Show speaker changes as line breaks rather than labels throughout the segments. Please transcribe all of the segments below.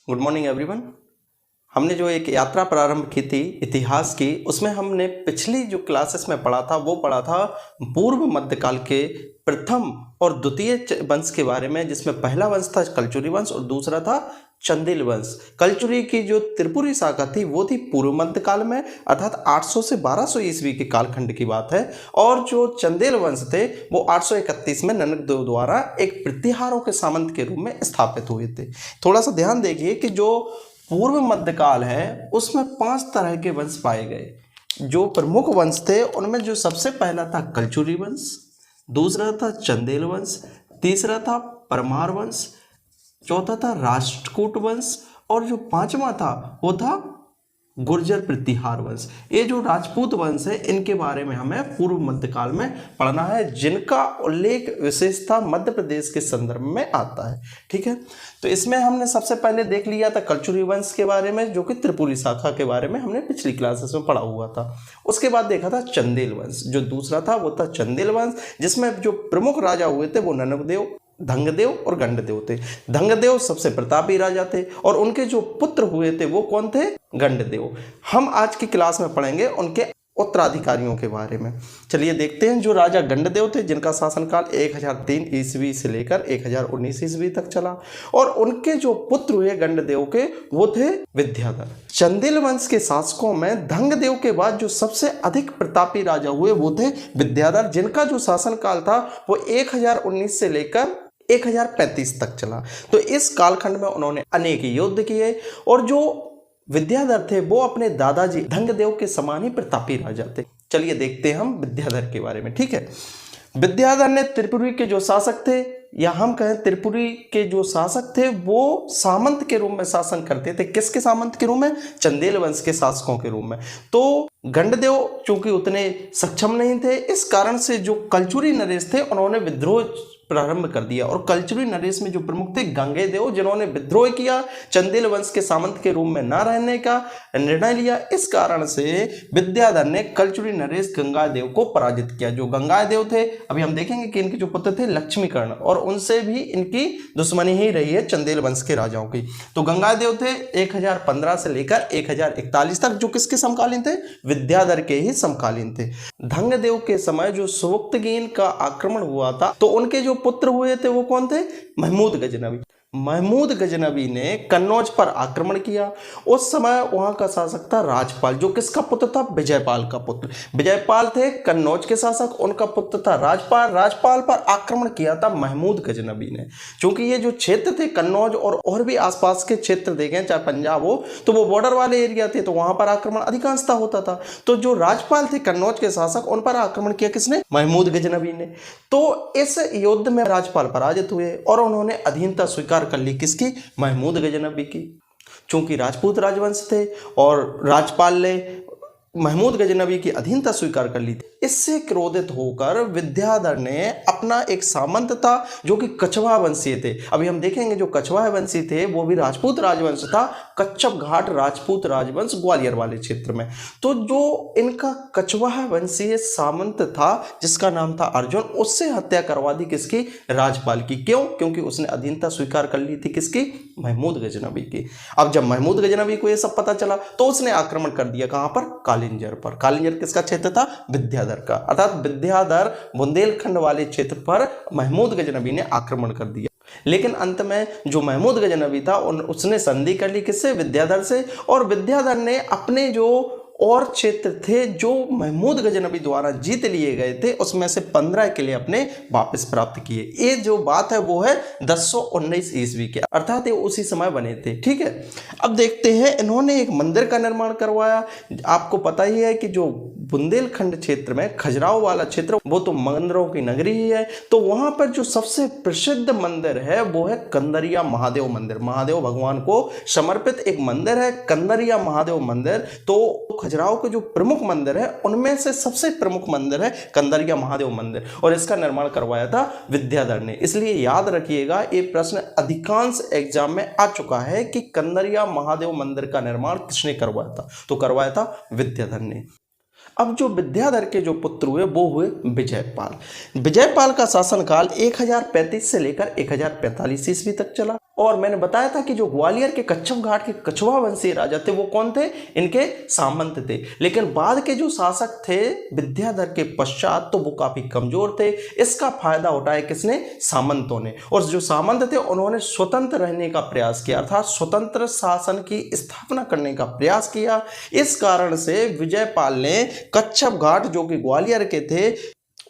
Good morning everyone. हमने जो एक यात्रा प्रारंभ की थी इतिहास की, उसमें हमने पिछली जो क्लासेस में पढ़ा था वो पढ़ा था पूर्व मध्यकाल के प्रथम और द्वितीय वंश के बारे में, जिसमें पहला वंश था कलचुरी वंश और दूसरा था चंदेल वंश। कलचुरी की जो त्रिपुरी शाखा थी वो थी पूर्व मध्यकाल में, अर्थात 800 से 1200 ईस्वी के कालखंड की बात है, और जो चंदेल वंश थे वो 831 में ननक देव द्वारा एक प्रतिहारों के सामंत के रूप में स्थापित हुए थे। थोड़ा सा ध्यान देखिए कि जो पूर्व मध्यकाल है उसमें 5 तरह के वंश पाए गए। जो प्रमुख वंश थे उनमें जो सबसे पहला था कलचुरी वंश, दूसरा था चंदेल वंश, तीसरा था परमार वंश, चौथा था राष्ट्रकूट वंश और जो पांचवा था वो था गुर्जर प्रतिहार वंश। ये जो राजपूत वंश है इनके बारे में हमें पूर्व मध्यकाल में पढ़ना है, जिनका उल्लेख विशेषता मध्य प्रदेश के संदर्भ में आता है। ठीक है, तो इसमें हमने सबसे पहले देख लिया था कलचुरी वंश के बारे में, जो कि त्रिपुरी शाखा के बारे में हमने पिछली क्लासेस में पढ़ा हुआ था। उसके बाद देखा था चंदेल वंश, जो दूसरा था वो था चंदेल वंश, जिसमें जो प्रमुख राजा हुए थे वो ननकदेव, धंगदेव और गंडदेव थे। धंगदेव सबसे प्रतापी राजा थे और उनके जो पुत्र हुए थे वो कौन थे? गंडदेव। हम आज की क्लास में पढ़ेंगे उनके उत्तराधिकारियों के बारे में। चलिए देखते हैं। जो राजा गंडदेव थे जिनका शासनकाल 1003 ईस्वी से लेकर 1019 ईस्वी तक चला, और उनके जो पुत्र हुए गंडदेव के वो थे विद्याधर। चंदेल वंश के शासकों में धंगदेव के बाद जो सबसे अधिक प्रतापी राजा हुए वो थे विद्याधर, जिनका जो शासनकाल था वो 1019 से लेकर 1035 तक चला। तो इस कालखंड में उन्होंने अनेक युद्ध किए, और जो विद्याधर थे वो अपने दादाजी धंगदेव के समान ही प्रतापी राजा थे। चलिए देखते हैं हम विद्याधर के बारे में। ठीक है, विद्याधर ने त्रिपुरी के जो शासक थे, या हम कहें त्रिपुरी के जो शासक थे, वो सामंत के रूप में शासन करते थे। किसके सामंत के रूप में? चंदेल वंश के शासकों के रूप में। तो गंडदेव चूंकि उतने सक्षम नहीं थे, इस कारण से जो कलचुरी नरेश थे उन्होंने विद्रोह प्रारंभ कर दिया, और कलचुरी नरेश में जो प्रमुख थे गंगेदेव, जिन्होंने विद्रोह किया, चंदेल वंश के सामंत के रूप में न रहने का निर्णय लिया। इस कारण से विद्याधर ने कलचुरी नरेश गंगादेव को पराजित किया। जो गंगादेव थे, अभी हम देखेंगे कि इनके जो पुत्र थे लक्ष्मीकर्ण, और उनसे भी इनकी दुश्मनी ही रही है चंदेल वंश के राजाओं की। तो गंगादेव थे 1015 से लेकर 1041 तक, जो किसके समकालीन थे? विद्याधर के ही समकालीन थे। धंगदेव के समय जो सुबुक्तगीन का आक्रमण हुआ था, तो उनके जो पुत्र हुए थे वो कौन थे? महमूद गजनवी। महमूद गजनवी ने कन्नौज पर आक्रमण किया। उस समय वहां का शासक था राजपाल, जो किसका पुत्र था? विजयपाल का पुत्र। विजयपाल थे कन्नौज के शासक, उनका पुत्र था राजपाल। राजपाल पर आक्रमण किया था महमूद गजनवी ने। क्योंकि ये जो क्षेत्र थे कन्नौज और भी आसपास के क्षेत्र देखें, चाहे पंजाब हो, तो वो बॉर्डर वाले एरिया थे, तो वहां पर आक्रमण अधिकांशतः होता था। तो जो राजपाल थे कन्नौज के शासक, उन पर आक्रमण किया किसने? महमूद गजनवी ने। तो इस युद्ध में राजपाल पराजित हुए और उन्होंने अधीनता स्वीकार कर ली। किसकी? महमूद गजनवी की। चूंकि राजपूत राजवंश थे और राजपाल ने महमूद गजनवी की अधीनता स्वीकार कर ली थी, इससे क्रोधित होकर विद्याधर ने अपना एक सामंत था जो कि कछवाहा वंशीय थे। अभी हम देखेंगे जो कछवाहा वंशी थे वो भी राजपूत राजवंश था, कच्छप घाट राजपूत राजवंश ग्वालियर वाले क्षेत्र में। तो जो इनका कछवाहा वंशीय सामंत था जिसका नाम था अर्जुन, उससे हत्या करवा दी किसकी? राजपाल की। क्यों? क्योंकि उसने अधीनता स्वीकार कर ली थी किसकी? महमूद गजनवी की। अब जब महमूद गजनवी को यह सब पता चला तो उसने आक्रमण कर दिया। कहां पर? कालिंजर पर। कालिंजर किसका क्षेत्र था? विद्याधर का। अर्थात विद्याधर बुंदेलखंड वाले क्षेत्र पर महमूद गजनवी ने आक्रमण कर दिया। लेकिन अंत में जो महमूद गजनवी था उसने संधि कर ली किससे? विद्याधर से। और विद्याधर ने अपने जो और क्षेत्र थे जो महमूद गजनवी द्वारा जीत लिए गए थे, उसमें से 15 किले अपने वापस प्राप्त किए। ये जो बात है वो है 1019 ईस्वी के, अर्थात ये उसी समय बने थे। ठीक है, अब देखते हैं इन्होंने एक मंदिर का निर्माण करवाया। आपको पता ही है कि जो बुंदेलखंड क्षेत्र में खजुराहो वाला क्षेत्र वो तो मंदिरों की नगरी ही है। तो वहां पर जो सबसे प्रसिद्ध मंदिर है वो है कंदरिया महादेव मंदिर। महादेव भगवान को समर्पित एक मंदिर है कंदरिया महादेव मंदिर। तो खजुराहो के जो प्रमुख मंदिर है उनमें से सबसे प्रमुख मंदिर है कंदरिया महादेव मंदिर, और इसका निर्माण करवाया था विद्याधर ने। इसलिए याद रखिएगा, ये प्रश्न अधिकांश एग्जाम में आ चुका है कि कंदरिया महादेव मंदिर का निर्माण किसने करवाया था? तो करवाया था विद्याधर ने। अब जो विद्याधर के जो पुत्र हुए वो हुए विजयपाल। विजयपाल का शासनकाल 1035 से लेकर 1045 ईस्वी तक चला, और मैंने बताया था कि जो ग्वालियर के कच्छप घाट के कछुआ वंशीय राजा थे वो कौन थे, इनके सामंत थे। लेकिन बाद के जो शासक थे विद्याधर के पश्चात तो वो काफी कमजोर थे। इसका फायदा उठाया किसने, सामंतों ने। और जो सामंत थे उन्होंने स्वतंत्र रहने का प्रयास किया, अर्थात स्वतंत्र शासन की स्थापना करने का प्रयास किया। इस कारण से विजयपाल ने कच्छप घाट जो कि ग्वालियर के थे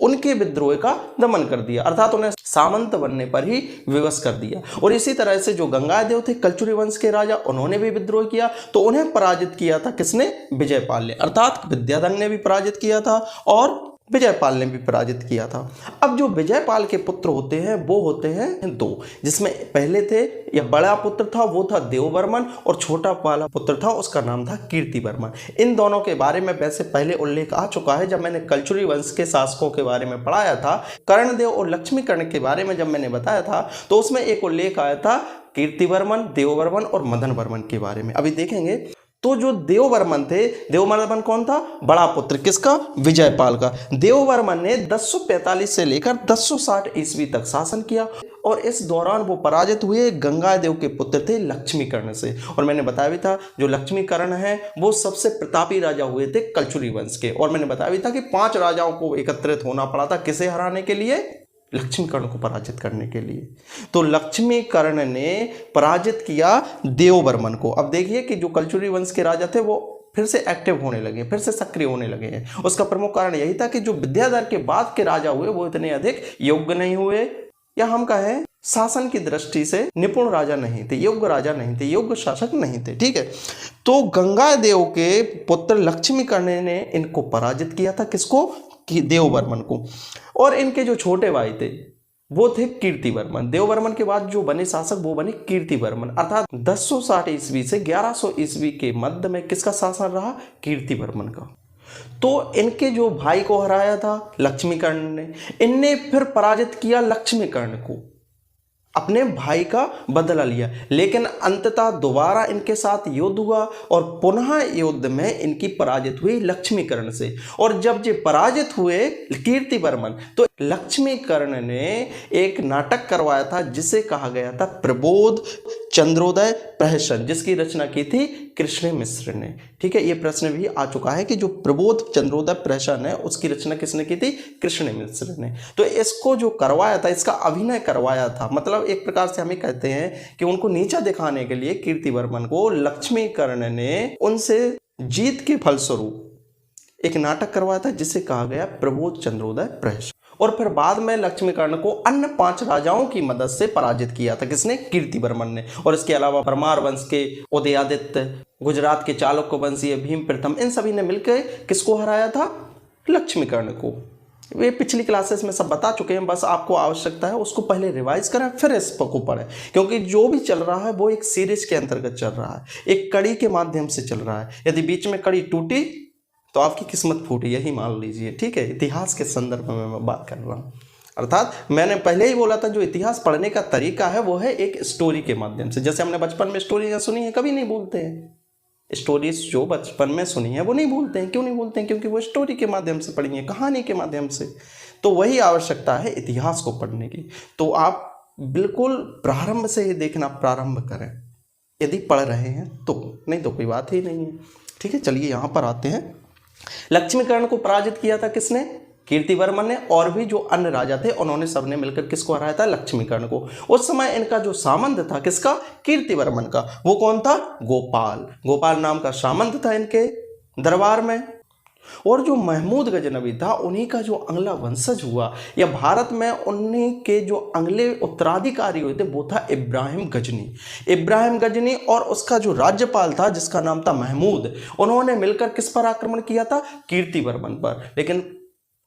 उनके विद्रोह का दमन कर दिया, अर्थात उन्हें सामंत बनने पर ही विवश कर दिया। और इसी तरह से जो गंगादेव थे कलचुरी वंश के राजा, उन्होंने भी विद्रोह किया तो उन्हें पराजित किया था किसने, विजयपाल ने, अर्थात विद्याधर ने भी पराजित किया था और विजयपाल ने भी पराजित किया था। अब जो विजयपाल के पुत्र होते हैं वो होते हैं दो, जिसमें पहले थे या बड़ा पुत्र था वो था देववर्मन और छोटा वाला पुत्र था उसका नाम था कीर्तिवर्मन। इन दोनों के बारे में वैसे पहले उल्लेख आ चुका है जब मैंने कलचुरी वंश के शासकों के बारे में पढ़ाया था। कर्णदेव और लक्ष्मीकर्ण के बारे में जब मैंने बताया था तो उसमें एक उल्लेख आया था कीर्तिवर्मन, देववर्मन और मदनवर्मन के बारे में। अभी देखेंगे तो जो देववर्मन थे, देववर्मन कौन था, बड़ा पुत्र किसका, विजयपाल का। देववर्मन ने 1045 से लेकर 1060 ईस्वी तक शासन किया और इस दौरान वो पराजित हुए गंगादेव के पुत्र थे लक्ष्मीकर्ण से। और मैंने बताया भी था जो लक्ष्मीकर्ण है वो सबसे प्रतापी राजा हुए थे कलचुरी वंश के। और मैंने बताया भी था कि 5 राजाओं को एकत्रित होना पड़ा था किसे हराने के लिए, लक्ष्मीकर्ण को पराजित करने के लिए। तो लक्ष्मीकर्ण ने पराजित किया देववर्मन को। अब देखिए कि जो कलचुरी वंश के राजा थे वो फिर से एक्टिव होने लगे, फिर से सक्रिय होने लगे हैं। उसका प्रमुख कारण यही था कि जो विद्याधर के बाद के राजा हुए वो इतने अधिक योग्य नहीं हुए, या हम कहें शासन की दृष्टि से निपुण राजा नहीं थे, योग्य राजा नहीं थे, योग्य शासक नहीं थे। ठीक है, तो गंगादेव के पुत्र लक्ष्मीकर्ण ने इनको पराजित किया था, किसको, कि देववर्मन को। और इनके जो छोटे भाई थे वो थे कीर्तिवर्मन। देववर्मन के बाद जो बने शासक वो बने कीर्तिवर्मन, अर्थात 1060 ईस्वी से 1100 ईस्वी के मध्य में किसका शासन रहा, कीर्तिवर्मन का। तो इनके जो भाई को हराया था लक्ष्मीकर्ण ने, इनने फिर पराजित किया लक्ष्मीकर्ण को, अपने भाई का बदला लिया। लेकिन अंततः दोबारा इनके साथ युद्ध हुआ और पुनः युद्ध में इनकी पराजित हुई लक्ष्मीकर्ण से। और जब ये पराजित हुए कीर्तिवर्मन तो लक्ष्मीकर्ण ने एक नाटक करवाया था जिसे कहा गया था प्रबोध चंद्रोदय प्रहसन, जिसकी रचना की थी कृष्ण मिश्र ने। ठीक है, ये प्रश्न भी आ चुका है कि जो प्रबोध चंद्रोदय प्रहसन है उसकी रचना किसने की थी, कृष्ण मिश्र ने। तो इसको जो करवाया था, इसका अभिनय करवाया था, मतलब एक प्रकार से हमें कहते हैं कि उनको नीचा दिखाने के लिए कीर्तिवर्मन को लक्ष्मीकर्ण ने उनसे जीत के फलस्वरूप एक नाटक करवाया था जिसे कहा गया प्रबोध चंद्रोदय प्रहसन। और फिर बाद में लक्ष्मीकर्ण को अन्य 5 राजाओं की मदद से पराजित किया था, किसने, कीर्तिवर्मन ने। और इसके अलावा परमार वंश के उदयादित्य, गुजरात के चालुक्य वंशीय भीम प्रथम, इन सभी ने मिलकर किसको हराया था, लक्ष्मीकर्ण को। वे पिछली क्लासेस में सब बता चुके हैं, बस आपको आवश्यकता है उसको पहले रिवाइज करें फिर इसको पढ़ें, क्योंकि जो भी चल रहा है वो एक सीरीज के अंतर्गत चल रहा है, एक कड़ी के माध्यम से चल रहा है। यदि बीच में कड़ी टूटी तो आपकी किस्मत फूटी, यही मान लीजिए। ठीक है, इतिहास के संदर्भ में मैं बात कर रहा हूँ। अर्थात मैंने पहले ही बोला था जो इतिहास पढ़ने का तरीका है वो है एक स्टोरी के माध्यम से। जैसे हमने बचपन में स्टोरियाँ सुनी है, कभी नहीं भूलते हैं। स्टोरीज जो बचपन में सुनी है वो नहीं भूलते हैं। क्यों नहीं भूलते हैं, क्योंकि वो स्टोरी के माध्यम से पढ़ी है, कहानी के माध्यम से। तो वही आवश्यकता है इतिहास को पढ़ने की। तो आप बिल्कुल प्रारंभ से ही देखना प्रारंभ करें यदि पढ़ रहे हैं तो, नहीं तो कोई बात ही नहीं है। ठीक है, चलिए यहाँ पर आते हैं। लक्ष्मीकर्ण को पराजित किया था किसने, कीर्तिवर्मन ने। और भी जो अन्य राजा थे उन्होंने सबने मिलकर किसको हराया था, लक्ष्मीकर्ण को। उस समय इनका जो सामंत था किसका, कीर्तिवर्मन का, वो कौन था, गोपाल। गोपाल नाम का सामंत था इनके दरबार में। और जो महमूद गजनवी था उन्हीं का जो अगला वंशज हुआ या भारत में उन्हीं के जो अगले उत्तराधिकारी हुए थे वो था इब्राहिम गजनी। इब्राहिम गजनी और उसका जो राज्यपाल था जिसका नाम था महमूद, उन्होंने मिलकर किस पर आक्रमण किया था, कीर्तिवर्मन पर। लेकिन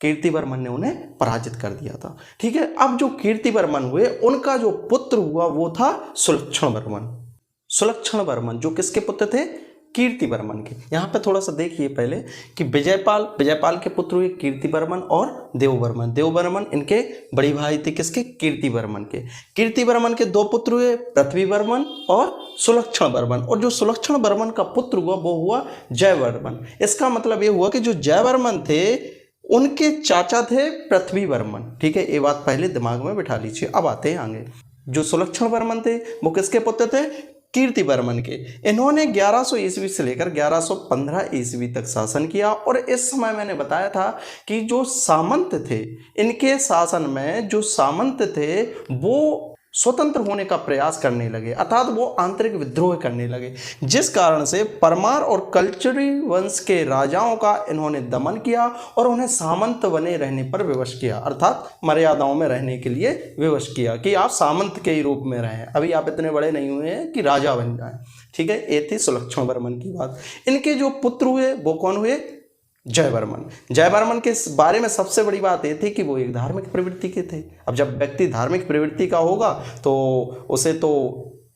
कीर्तिवर्मन ने उन्हें पराजित कर दिया था। ठीक है, अब जो कीर्तिवर्मन हुए उनका जो पुत्र हुआ वो था सुलक्षणवर्मन। सुलक्षणवर्मन जो किसके पुत्र थे, कीर्तिवर्मन के। यहाँ पे थोड़ा सा देखिए पहले कि विजयपाल के पुत्र हुए कीर्तिवर्मन और देववर्मन। देववर्मन इनके बड़ी भाई थे किसके, कीर्तिवर्मन के। कीर्तिवर्मन के 2 पुत्र हुए, पृथ्वीवर्मन और सुलक्षणवर्मन। और जो सुलक्षणवर्मन का पुत्र हुआ वो हुआ जयवर्मन। इसका मतलब ये हुआ कि जो जयवर्मन थे उनके चाचा थे पृथ्वीवर्मन। ठीक है, ये बात पहले दिमाग में बिठा लीजिए। अब आते हैं आगे। जो सुलक्षण वर्मन थे वो किसके पुत्र थे? कीर्ति वर्मन के। इन्होंने 1100 ईस्वी से लेकर 1115 ईस्वी तक शासन किया। और इस समय मैंने बताया था कि जो सामंत थे, इनके शासन में जो सामंत थे वो स्वतंत्र होने का प्रयास करने लगे, अर्थात वो आंतरिक विद्रोह करने लगे, जिस कारण से परमार और कल्चरी वंश के राजाओं का इन्होंने दमन किया और उन्हें सामंत बने रहने पर विवश किया, अर्थात मर्यादाओं में रहने के लिए विवश किया कि आप सामंत के ही रूप में रहें, अभी आप इतने बड़े नहीं हुए हैं कि राजा बन जाएं। ठीक है, ये थी सुलक्षण वर्मन की बात। इनके जो पुत्र हुए वो कौन हुए? जयवर्मन। जयवर्मन के बारे में सबसे बड़ी बात ये थी कि वो एक धार्मिक प्रवृत्ति के थे। अब जब व्यक्ति धार्मिक प्रवृत्ति का होगा तो उसे तो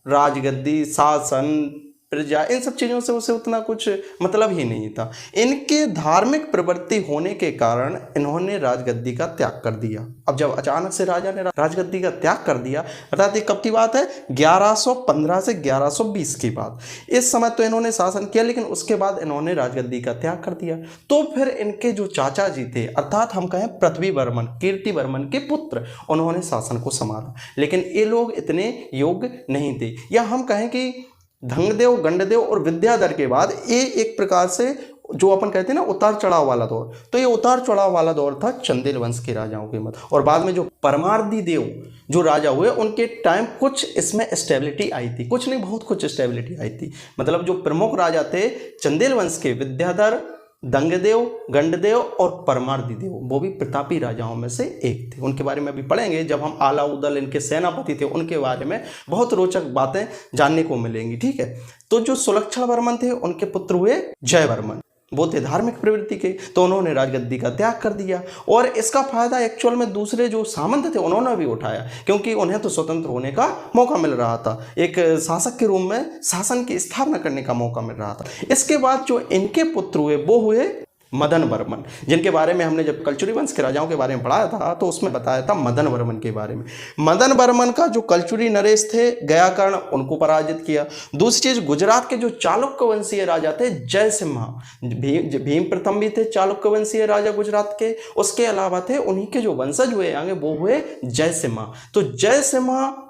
राजगद्दी, शासन, प्रजा, इन सब चीज़ों से उसे उतना कुछ मतलब ही नहीं था। इनके धार्मिक प्रवृत्ति होने के कारण इन्होंने राजगद्दी का त्याग कर दिया। अब जब अचानक से राजा ने राजगद्दी का त्याग कर दिया, अर्थात ये कब की बात है? 1115 से 1120 की बात। इस समय तो इन्होंने शासन किया, लेकिन उसके बाद इन्होंने राजगद्दी का त्याग कर दिया। तो फिर इनके जो चाचा जी थे, अर्थात हम कहें पृथ्वी वर्मन, कीर्ति वर्मन के पुत्र, उन्होंने शासन को संभाला। लेकिन ये लोग इतने योग्य नहीं थे, या हम कहें कि धंगदेव, गंडदेव और विद्याधर के बाद ये एक प्रकार से जो अपन कहते हैं ना उतार चढ़ाव वाला दौर, तो ये उतार चढ़ाव वाला दौर था चंदेल वंश के राजाओं के मत। और बाद में जो परमार्दी देव जो राजा हुए, उनके टाइम कुछ इसमें स्टेबिलिटी आई थी, कुछ नहीं बहुत कुछ स्टेबिलिटी आई थी। मतलब जो प्रमुख राजा थे चंदेल वंश के, विद्याधर, दंगदेव, गंडदेव और परमार्दी देव, वो भी प्रतापी राजाओं में से एक थे। उनके बारे में भी पढ़ेंगे जब हम आलाउदल इनके सेनापति थे, उनके बारे में बहुत रोचक बातें जानने को मिलेंगी। ठीक है, तो जो सुलक्षण वर्मन थे उनके पुत्र हुए जयवर्मन, वो थे धार्मिक प्रवृत्ति के, तो उन्होंने राजगद्दी का त्याग कर दिया। और इसका फायदा एक्चुअल में दूसरे जो सामंत थे उन्होंने भी उठाया, क्योंकि उन्हें तो स्वतंत्र होने का मौका मिल रहा था, एक शासक के रूप में शासन की स्थापना करने का मौका मिल रहा था। इसके बाद जो इनके पुत्र हुए वो हुए मदन वर्मन, जिनके बारे में हमने जब कल्चुरी वंश के राजाओं के बारे में पढ़ाया था तो उसमें बताया था मदन वर्मन के बारे में। मदन वर्मन का जो कल्चुरी नरेश थे गयाकर्ण, उनको पराजित किया। दूसरी चीज, गुजरात के जो चालुक्य वंशीय राजा थे जयसिम्हा, भीम प्रथम भी थे चालुक्य वंशीय राजा गुजरात के, उसके अलावा थे उन्हीं के जो वंशज हुए आगे वो हुए जयसिम्हा। तो जयसिम्हा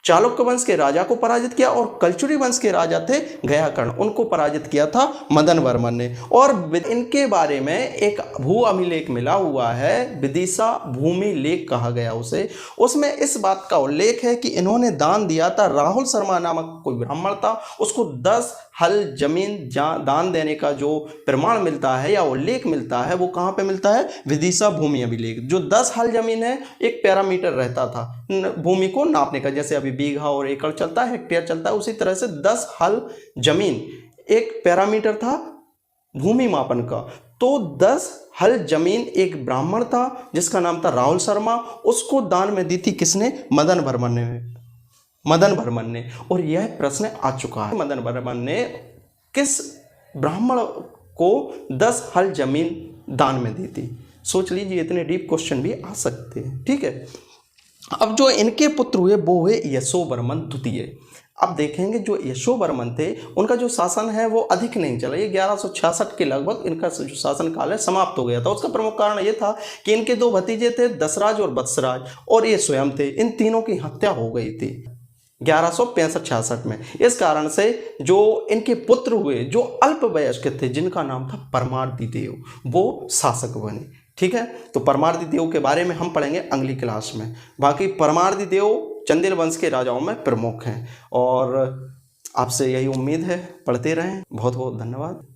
चालुक्य वंश के राजा को पराजित किया और कल्चुरी वंश के राजा थे गयाकर्ण, उनको पराजित किया था मदन वर्मन ने। और इनके बारे में एक भू अभिलेख मिला हुआ है, विदिशा भूमि लेख कहा गया उसे। उसमें इस बात का उल्लेख है कि इन्होंने दान दिया था, राहुल शर्मा नामक कोई ब्राह्मण था, उसको 10 हल जमीन दान देने का जो प्रमाण मिलता है या उल्लेख मिलता है वो कहाँ पे मिलता है? विदिशा भूमि अभिलेख। जो 10 हल जमीन है, एक पैरामीटर रहता था भूमि को नापने का, जैसे अभी बीघा और एकड़ चलता है, हेक्टेयर चलता है, उसी तरह से 10 हल जमीन एक पैरामीटर था भूमि मापन का। तो 10 हल जमीन एक ब्राह्मण था जिसका नाम था राहुल शर्मा, उसको दान में दी थी किसने? मदन वर्मन ने। और यह प्रश्न आ चुका है, मदन वर्मन ने किस ब्राह्मण को 10 हल जमीन दान में दी थी? सोच लीजिए, इतने डीप क्वेश्चन भी आ सकते हैं। ठीक है, अब जो इनके पुत्र हुए वो हुए यशोवर्मन द्वितीय। अब देखेंगे जो यशोवर्मन थे उनका जो शासन है वो अधिक नहीं चला, ये 1166 के लगभग इनका जो शासन काल है समाप्त हो गया था। उसका प्रमुख कारण ये था कि इनके 2 भतीजे थे, दशराज और वत्सराज, और ये स्वयं थे, इन तीनों की हत्या हो गई थी 1165-66 में। इस कारण से जो इनके पुत्र हुए जो अल्प वयस्क थे, जिनका नाम था परमार्दी देव, वो शासक बने। ठीक है, तो परमार्दी देव के बारे में हम पढ़ेंगे अगली क्लास में। बाकी परमार्दी देव चंदेल वंश के राजाओं में प्रमुख हैं, और आपसे यही उम्मीद है, पढ़ते रहें। बहुत बहुत धन्यवाद।